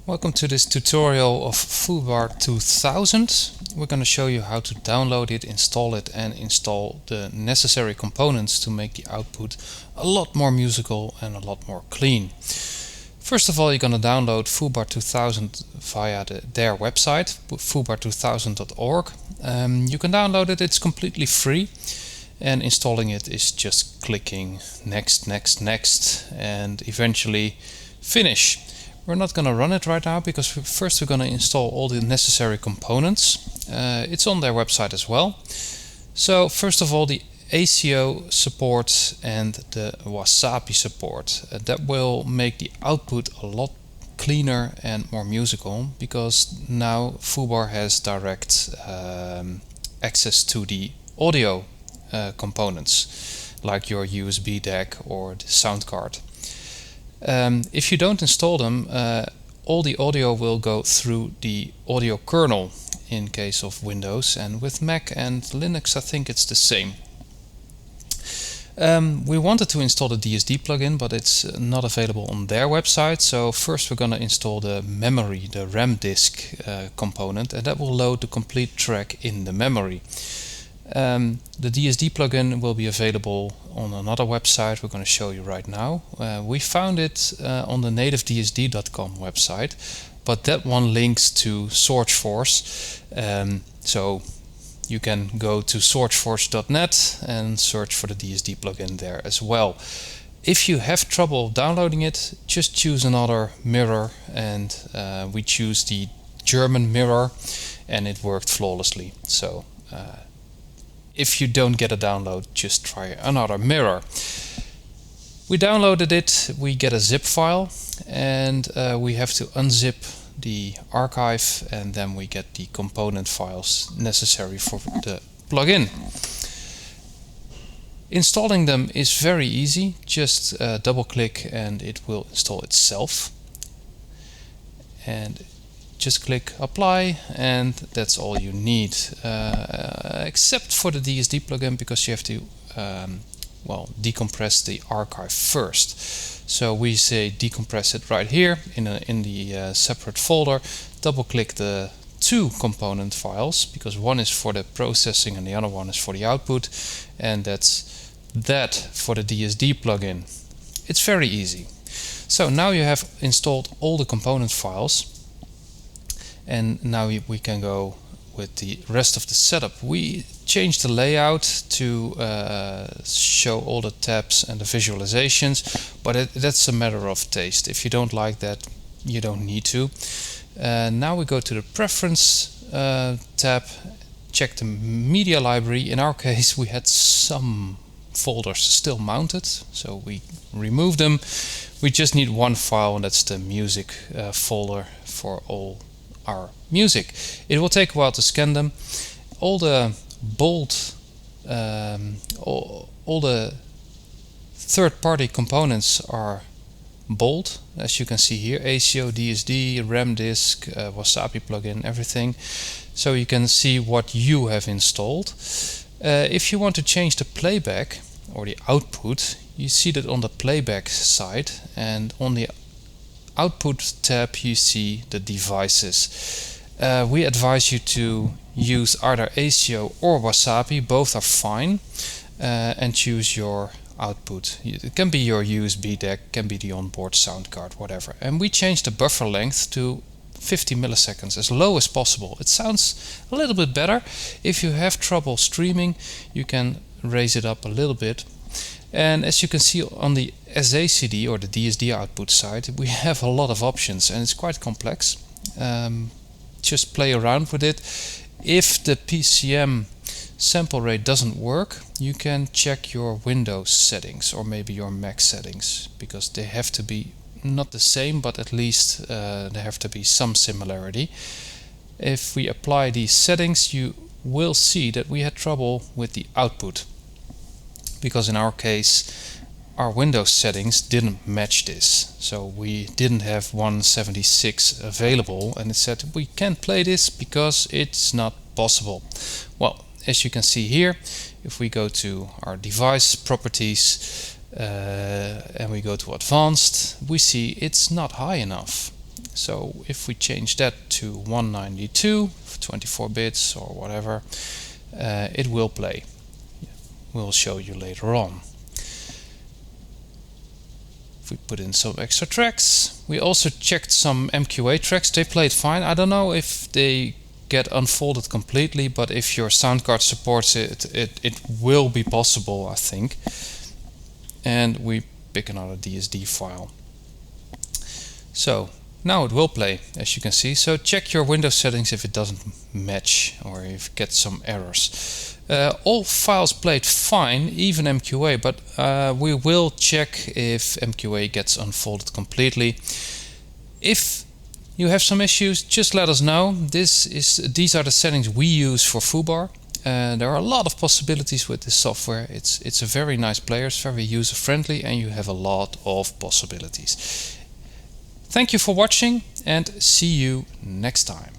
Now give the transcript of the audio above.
Welcome to this tutorial of Foobar 2000. We're going to show you how to download it, install it, and install the necessary components to make the output a lot more musical and a lot more clean. First of all, you're going to download Foobar 2000 via their website, foobar2000.org. You can download it, it's completely free, and installing it is just clicking next, next, next, and eventually finish. We're not going to run it right now because first we're going to install all the necessary components. It's on their website as well. So first of all, the ACO support and the Wasabi support. That will make the output a lot cleaner and more musical because now Foobar has direct access to the audio components like your USB deck or the sound card. If you don't install them, all the audio will go through the audio kernel in case of Windows, and with Mac and Linux I think it's the same. We wanted to install the DSD plugin, but it's not available on their website, so first we're going to install the memory, the RAM disk component, and that will load the complete track in the memory. The DSD plugin will be available on another website we're going to show you right now. We found it on the nativedsd.com website, but that one links to SourceForge, so you can go to sourceforge.net and search for the DSD plugin there as well. If you have trouble downloading it, just choose another mirror, and we choose the German mirror, and it worked flawlessly. So if you don't get a download, just try another mirror. We downloaded it, we get a zip file, and we have to unzip the archive, and then we get the component files necessary for the plugin. Installing them is very easy, just double click and it will install itself. And just click apply, and that's all you need, except for the DSD plugin, because you have to decompress the archive first. So we say decompress it right here in the separate folder. Double click the two component files, because one is for the processing and the other one is for the output, and that's that for the DSD plugin. It's very easy. So now you have installed all the component files. And now we can go with the rest of the setup. We changed the layout to show all the tabs and the visualizations, but that's a matter of taste. If you don't like that, you don't need to. Now we go to the preference tab, check the media library. In our case, we had some folders still mounted, so we removed them. We just need one file, and that's the music folder for all our music. It will take a while to scan them. All the bold, all the third-party components are bold, as you can see here: ACO, DSD, RAM disk, Wasabi plugin, everything. So you can see what you have installed. If you want to change the playback or the output, you see that on the playback side, and on the output tab you see the devices. We advise you to use either ACO or Wasabi, both are fine, and choose your output. It can be your USB deck, can be the onboard sound card, whatever. And we changed the buffer length to 50 milliseconds, as low as possible. It sounds a little bit better. If you have trouble streaming, you can raise it up a little bit. And as you can see on the SACD or the DSD output side, we have a lot of options, and it's quite complex. Just play around with it. If the PCM sample rate doesn't work, you can check your Windows settings or maybe your Mac settings, because they have to be not the same, but at least there have to be some similarity. If we apply these settings, you will see that we had trouble with the output, because in our case our Windows settings didn't match this. So we didn't have 176 available, and it said we can't play this because it's not possible. Well, as you can see here, if we go to our device properties and we go to advanced, we see it's not high enough. So if we change that to 192, 24 bits or whatever, it will play. We'll show you later on. If we put in some extra tracks, we also checked some MQA tracks. They played fine. I don't know if they get unfolded completely, but if your sound card supports it, it will be possible, I think. And we pick another DSD file. So now it will play, as you can see. So check your Windows settings if it doesn't match or if you get some errors. All files played fine, even MQA, but we will check if MQA gets unfolded completely. If you have some issues, just let us know. These are the settings we use for Foobar. There are a lot of possibilities with this software. It's a very nice player, it's very user-friendly, and you have a lot of possibilities. Thank you for watching, and see you next time.